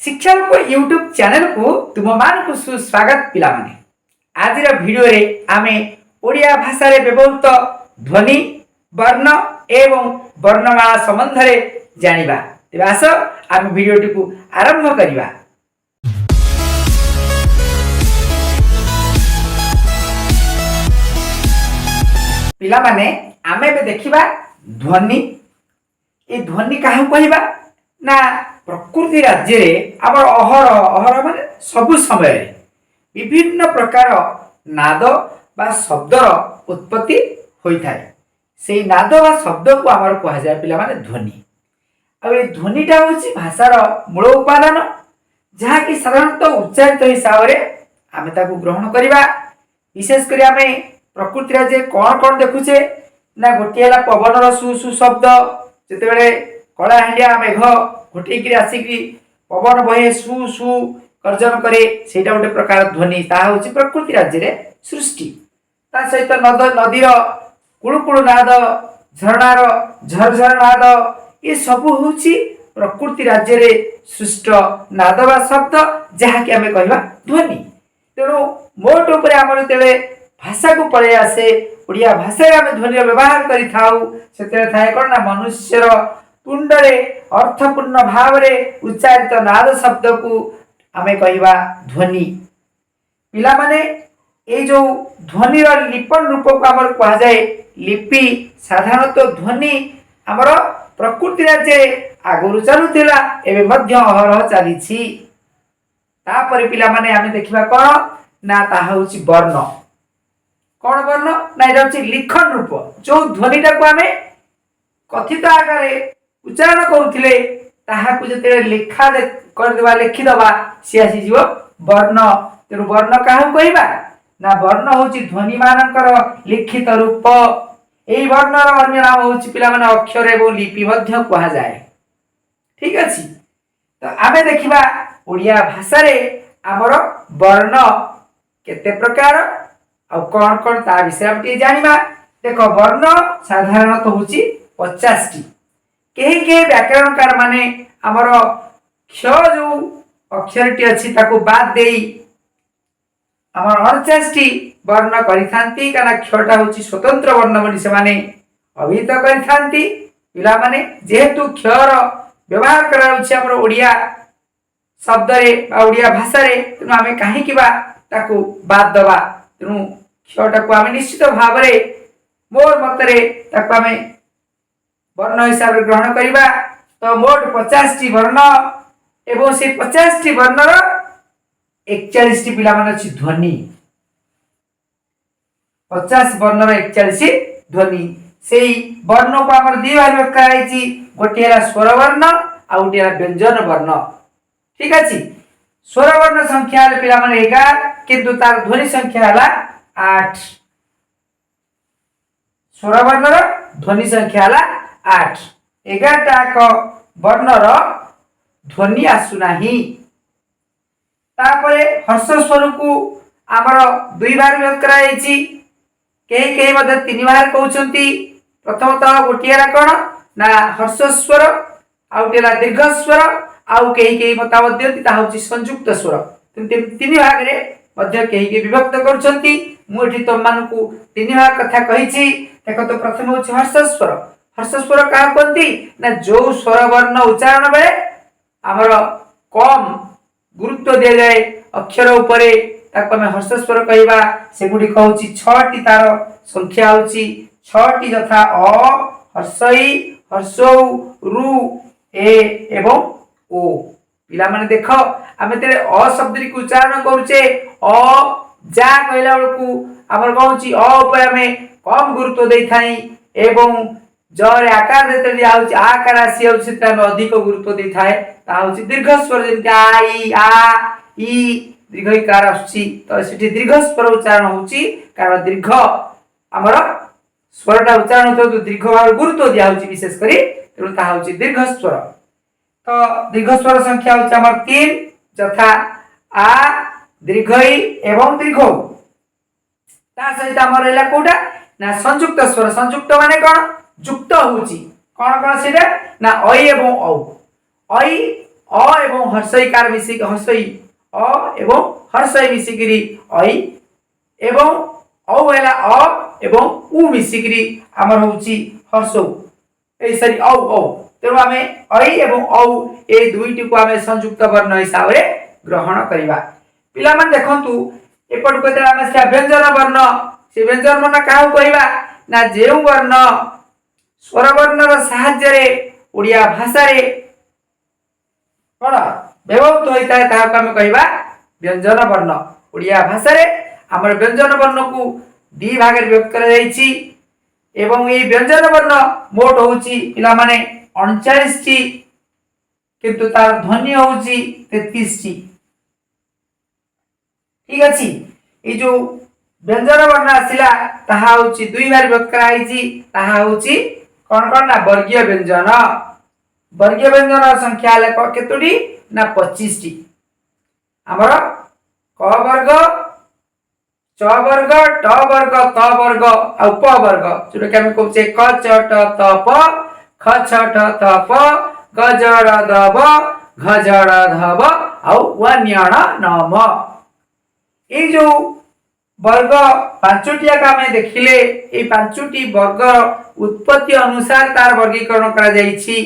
शिक्षा को YouTube channel को तुम मान को सुस्वागत पिला माने आज वीडियो रे आमे ओडिया भाषा रे व्यवहृत ध्वनि वर्ण एवं वर्णमाला संबंध रे जानिबा। तेबे आस आमे वीडियो को आरंभ करिबा। पिला माने आमे बे देखिबा ध्वनि। ए ध्वनि काहे कहबा ना प्रकृति राज्य रे आमर अहर माने सबु समय विभिन्न प्रकार नाद बा शब्दर उत्पत्ति होई थाए। से नाद बा शब्द को आमर कहा जाय पिला माने ध्वनि। आ ए ध्वनिटा होची भाषार मूल उपादान जहा कि साधारणतः उच्चारित हिसाब रे आमे ताकू ग्रहण करिबा। विशेष करी आमे प्रकृति राज्य कोन देखुचे ना गोटियाला पवनर सु सु शब्द जेते बेले कला हंडिया मेघ घोटी आसिकी पवन बहे सु सु कर्जन करे सेटा गोटे प्रकार ध्वनि। ता होची प्रकृति राज्य रे सृष्टि। ता सहित नदीर कुळुकुळु नाद झरणार झरझर नाद ये सब होची प्रकृति राज्य रे सृष्ट नाद बा शब्द जहा कि हमें कहबा ध्वनि। तेणु मोट उपरे हमर तेले भाषा को पळे आसे ओडिया भाषा रे हम ध्वनि व्यवहार करि थाउ सेते थाए कोन ना मनुष्यर तुंडरे अर्थपूर्ण भाव रे उच्चारित नाद शब्द को आमे कहबा ध्वनि। पिला माने ए जो ध्वनि रो लिपन रूप को हमर कहा जाय लिपि। साधारणतः ध्वनि हमर प्रकृति राज्य आगुरु चलुथिला एबे मध्य अहरह चलीछि। तापर पिला माने आमे देखिबा कोन ना ता होछि वर्ण। कोन वर्ण ना एटा होछि लिखन रूप। जो ध्वनिटा को आमे कथित आकारे उच्चारण करूथिले ताहाकु जते लेखा कर देबा लिखि दबा से आसी जीव वर्ण। तेनु वर्ण काहु कहबा ना वर्ण होची ध्वनि मानकर लिखित रूप। एई वर्णर अन्य नाम होची पिला माने अक्षर एवं लिपि मध्य कहा जाय। ठीक अछि। तो आमे देखिबा ओडिया भाषा रे हमर वर्ण केते प्रकार आ कोन कोन ता विषय हम टी जानिबा। देखो वर्ण साधारणतः होची 50 टी। के व्याकरणकार माने हमर क्ष जो अक्षर टी अछि ताको बाद देई हमर 49 टी वर्ण करिथांती। काना क्षटा होची स्वतंत्र वर्ण बनि से माने अभिहित करिथांती। पिला माने जेहेतु क्षर व्यवहार कराउछि हमर ओडिया शब्द रे बा ओडिया भाषा रे तेनु आमे काहे किबा ताको बाद दबा। तेनु क्षटा को आमे निश्चित भाव रे मोर मतरे ताको आमे वर्ण हिसाब रे ग्रहण करिबा। तो मोट 50 टी वर्ण एवं से 50 टी वर्णर 41 टी पिला माने अछि ध्वनि। 50 वर्णर 41 ध्वनि। सेई वर्ण को हमर दी भाग में कराइछि। गोटियाला स्वर वर्ण आ गोटियाला व्यंजन वर्ण। ठीक अछि। स्वर वर्ण संख्या ले पिला माने 11 किंतु तार ध्वनि संख्या हला 8। स्वर वर्णर ध्वनि संख्या हला 8। 11 टाक वर्णर ध्वनि आसु नाही। तापरे हर्ष स्वर को हमर दुई भाग में कराइछि। केही मध्य तीन भाग कहउछंती। प्रथमतः गोटियाला कोन ना हर्ष स्वर आ गोटियाला दीर्घ स्वर आ केही मत मध्य ता होछि संयुक्त स्वर। तीन भाग रे मध्य केही विभक्त करूछंती। मु एठी तुम मानकू तीन भाग कथा कहिछि। देखो तो प्रथम होछि हर्ष स्वर। हर्ष स्वर का कोंती ना जो स्वर वर्ण उच्चारण बेले हमर कम गुरुत्व दिया जाए अक्षर उपरे ताको हम हर्ष स्वर कहबा। से गुडी कहउची 6 टी तार संख्या होची 6 टी यथा अ हर्षई हर्षौ रु ए एवं ओ। पिला माने देखो आमे तेरे अ शब्द री उच्चारण करूचे अ जा कहला बेलकू हमर कहउची अ ऊपर हमें कम गुरुत्व देई थाई एवं जरे आकार देते दिया होची आकार आसी होची त हम अधिक गुरुत्व देई थाए। ता होची दीर्घ स्वर जेंति आई आ ई दीर्घ इकार आसी। तो सेठी दीर्घ स्वर उच्चारण होची कारण दीर्घ हमर स्वरटा उच्चारण तो दीर्घ भाव गुरुत्व दिया होची विशेष करी तेनु ता होची दीर्घ स्वर। तो दीर्घ स्वर संख्या होची हमर 3 यथा आ दीर्घई एवं दीर्घौ। ता सहित हमर रहला कोडा ना संयुक्त स्वर। संयुक्त माने कोन जुक्त होची कोन कोन सेटा ना ऐ एवं औ। ऐ अ एवं हर्षईकार मिसिक हर्षई अ एवं हर्षई मिसिकरी ऐ एवं औ हैला अ एवं उ मिसिकरी हमर होउची हर्षौ ए सरी औ औ तेणु आमे ऐ एवं औ ए दुईटी को आमे संयुक्त वर्ण हिसाब रे ग्रहण करिबा। पिला मन देखंतु एपट को आमे से व्यंजन वर्ण से व्यंजन वर्ण काउ कहिबा ना जेउ वर्ण स्वर वर्ण रो सहाय्य रे ओडिया भाषा रे कोन व्यवहृत होता है ताहा आमे कहिबा व्यंजन वर्ण। ओडिया भाषा रे हमर व्यंजन वर्ण को दी भाग रे व्यक्त करा जाईची एवं ए व्यंजन वर्ण मोट होउची पिला माने 39 टी किंतु तार ध्वनि होउची 33 टी। ठीक अछि ए जो व्यंजन वर्ण आसिला ताहा होउची दुई बार व्यक्त करा आईची ताहा होउची कोन कोन ना वर्गीय व्यंजन। वर्गीय व्यंजन संख्या ले केतुडी ना 25 टी। हमर क वर्ग च वर्ग ट वर्ग त वर्ग और प वर्ग जोटा कि हम कहउचे क च ट त प ख छ ठ त प ग ज ड़ द ब घ ज ड़ ध ब और व न्य ण न म। ए जो वर्ग पांचटिया का में देखिले ए पांचटी वर्ग उत्पत्ति अनुसार तार वर्गीकरण करा जाईछि।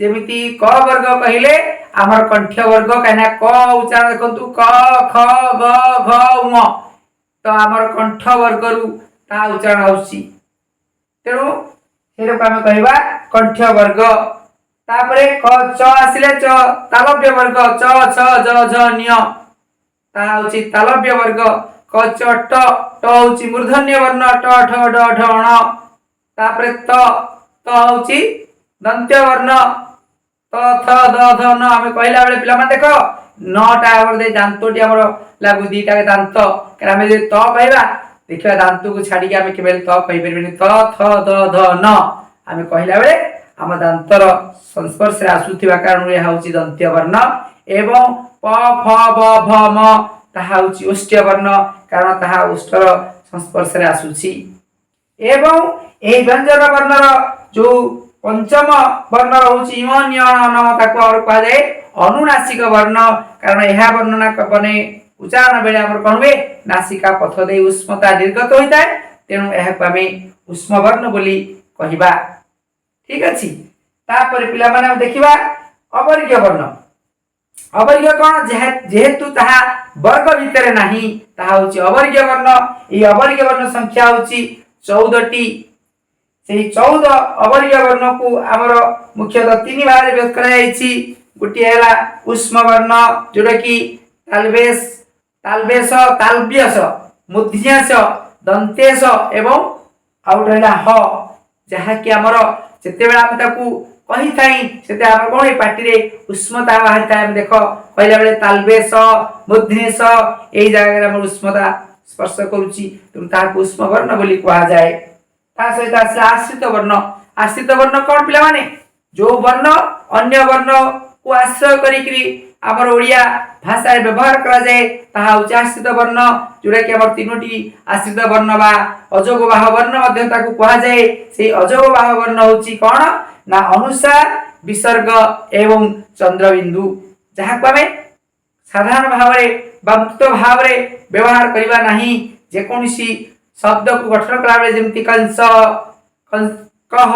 जेमिति क वर्ग कहिले हमर कंठ वर्ग कहना क उच्चारण देखंतु क ख ग घ म तो हमर कंठ वर्ग रु ता उच्चारण होउछि तेनु सेरो हम कहबा कंठ वर्ग। तापरे क च आसिले च तालव्य वर्ग च छ ज झ न्य ता होउछि तालव्य वर्ग। क च ट ट होउछि मूर्धन्य वर्ण ट ठ ड ढ ण। तापरे त होउछि दंत्य वर्ण त थ द ध न। हम कहला बेले पिला माने देखो नटा हमर दे दांतोटी हमर लागु दीटा के दांत करा हम जे त कहबा देखिबा दांत को छाडी के हम केबेल त कहि परबेनी त थ द ध न। हम कहला बेले हम दांतर संस्पर्श रे आसुथिबा कारण रे होउची दंत्य वर्ण एवं प फ ब भ म ताहा होउची ओष्ठ्य वर्ण कारण ताहा ओष्ठर संस्पर्श रे आसुची। एवं ए व्यंजन वर्ण रो जो पंचम वर्ण होउची म न्य न ताको और कहा जाय अनुनासिक वर्ण कारण एहा वर्णना बने उच्चारण बेले हमर कहबे नासिका पथ दे उष्मता निर्गत होइता है तेनु एहा को हमें उष्म वर्ण बोली कहिबा। ठीक अछि तापर पिला माने देखिबा अवर्गीय वर्ण। अवर्गीय कोन जेहेतु ताहा वर्ग भितरे नाही ताहा होची अवर्गीय वर्ण। ए अवर्गीय वर्ण संख्या होची 14 टी। सेही 14 अवर्गीय वर्ण को हमर मुख्यतः तीन भाग रे व्यक्त करा जाईछि। गुटी हैला उष्म वर्ण जोटा कि तालवेश तालवेश तालव्यस मुध्यस दंतेश एवं आउट हैला ह जहा कि हमर जते बेला हम ताकू कहि थाई सेते हम कोन पाटी रे उष्मता बाहर थाई। हम देखो कहला बेले तालवेश मुध्यस एई जगह रे हम उष्मता स्पर्श करूची तुम ताकू उष्म वर्ण बोली कहा जाय। ता सहित आसला आश्रित वर्ण। आश्रित वर्ण कोन पिला माने जो वर्ण अन्य वर्ण को आश्रय करिकरी हमर ओडिया भाषा रे व्यवहार करा जाय ताहा उच्चारित वर्ण जोटा कि हमर तीनोटी आश्रित वर्ण बा अजोग बाह वर्ण मध्य ताकू कहा जाय। से अजोग बाह वर्ण होची कोन ना अनुसार विसर्ग एवं चंद्रबिंदु जहा को हमें साधारण भाव रे बा मुक्त भाव रे व्यवहार करिबा नाही। जे कोनसी शब्द को गठन करा बेले जेमति कंस कह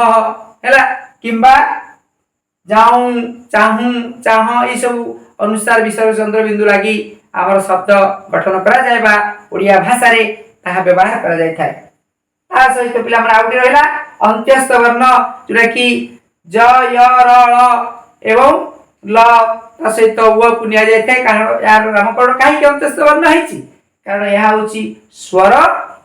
हैला किंबा जाऊं चाहूं चाह ई सब अनुसार विसर्ग चंद्र बिंदु लागि हमर शब्द गठन करा जायबा ओडिया भाषा रे ताहा व्यवहार करा जाय थाय। ता सहित पिला मन आउटी रहला अंत्यस्थ वर्ण जोटा कि ज य र ळ एवं ल ता सहित व को निया जाय थाय कारण यार नामकरण काहे कि अंत्यस्थ वर्ण हैछि कारण यहा होछि स्वर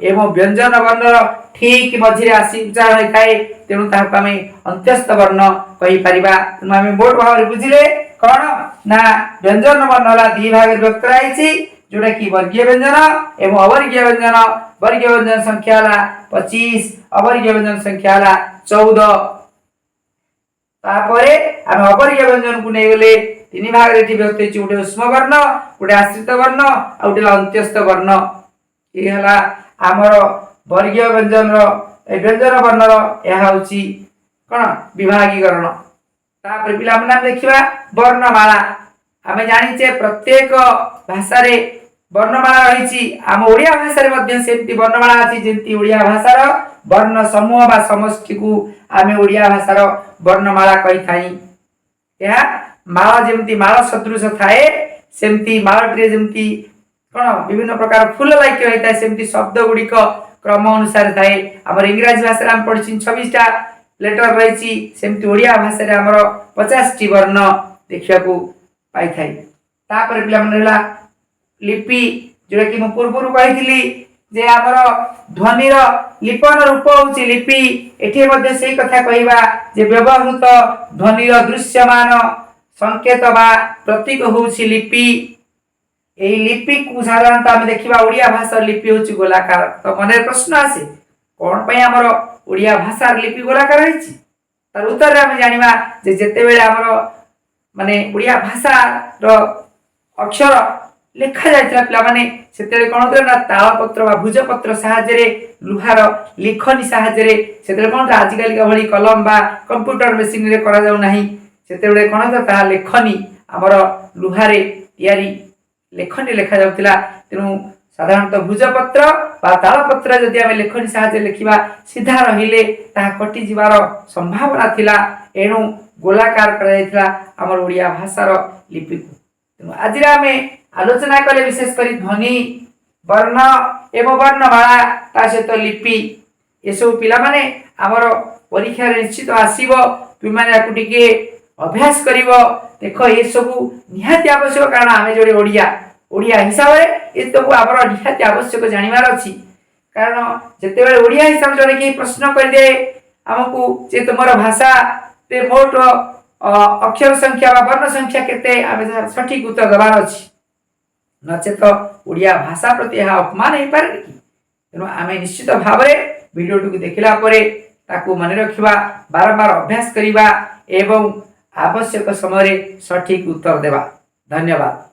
एवं व्यंजन वर्ण ठीक मझिरे आसी उच्चारण होय थाए तेनु ताहा हमें अंत्यस्थ वर्ण कहि परिबा। हम मोट भाव रे बुझिले कोन ना व्यंजन वर्ण हला दी भाग रे व्यक्त कराइछि जोटा कि वर्गीय व्यंजन एवं अवर्गीय व्यंजन। वर्गीय व्यंजन संख्या हला 25 अवर्गीय व्यंजन संख्या हला 14। तापरे हम अवर्गीय व्यंजन को नै गेले तीन भाग रे व्यक्त होछि उडे उष्म वर्ण उडे आश्रित वर्ण आ उडे अंत्यस्थ वर्ण। ए हला हमर वर्गीय व्यंजन रो ए व्यंजन वर्ण रो एहा होछि कोन विभागीकरण। तापर पिला नाम देखिबा वर्णमाला। आमे जानिचे प्रत्येक भाषा रे वर्णमाला रहिछि। आम ओडिया भाषा रे मध्ये सेमति वर्णमाला अछि जेंति ओडिया भाषार वर्ण समूह बा समष्टि को आमे ओडिया भाषार वर्णमाला कहि थाई। या माला जेमति माला सदृश थाए सेमति मालाट्रे जेमति कोन विभिन्न प्रकार फूल लाइक होइता सेमति शब्द गुडी को क्रम अनुसार थाए। हमर इंग्रजी भाषा रे हम पढिछि 26 टा लेटर रहिछि सेमति ओडिया भाषा रे हमर 50 टी वर्ण देखिया को पाई थाई। तापर पिला मन रहला लिपि जोरा कि म पूर्वरु कहिथिली जे हमर ध्वनि रो लिपन रूप होछि लिपि। एठी मध्ये सेही कथा कहिबा जे व्यवहृत ध्वनि रो दृश्यमान संकेत बा प्रतीक होछि लिपि। एही लिपि को साधारणतः हम देखिबा ओडिया भाषा लिपि होछि गोलाकार। तो मने प्रश्न आसे कोन पय हमर ओडिया भाषा लिपि गोलाकार रहिछि तार उत्तर रे हम जानिबा जे जेते बेले हमर माने ओडिया भाषा रो अक्षर लेखा जायत्रा पिला माने सेतेले कोन होतला ना तालपत्र बा भुजपत्र सहाय्य रे लुहार लिखनी सहाय्य रे सेतेले कोन आज काली का भली कलम बा कंप्यूटर मशीन रे करा जाउ नाही। सेतेले कोन होता ता लेखनी हमर लुहारे यारी लेखनी लेखा जाउतिला। तेनु साधारणतः भुजपत्र बा तालपत्र जदि हम लेखनी सहाय्य लिखिबा सीधा रहिले ता कटि जिवार संभावना थिला। एनु गोलाकार करा जायतिला हमर ओडिया भाषार लिपि को। तेनु आज आमे आलोचना कले विशेष करी ध्वनि वर्ण एवं वर्णमाला ता सहित लिपि एसो पिला माने हमर परीक्षा रे निश्चित आसीबो। तुम माने याकु टिके अभ्यास करिवो। देखो ए सब निहाती आवश्यक कारण आमे जोडे ओडिया हिसाब रे ए सब हमर निहाती आवश्यक जानिबार अछि। कारण जते बेले ओडिया हिसाब जोडे के प्रश्न कर दे हमकु जे तुमर भाषा रे मोट अक्षर संख्या बा वर्ण संख्या केते आमे सठिक उत्तर दबार अछि। नचेत ओडिया भाषा प्रति यह अपमान हो पारे कि। तेणु आम निश्चित भाव में वीडियो टी देखला ताकू मन रखा बारंबार अभ्यास करवा एवं आवश्यक समय सठिक उत्तर देवा। धन्यवाद।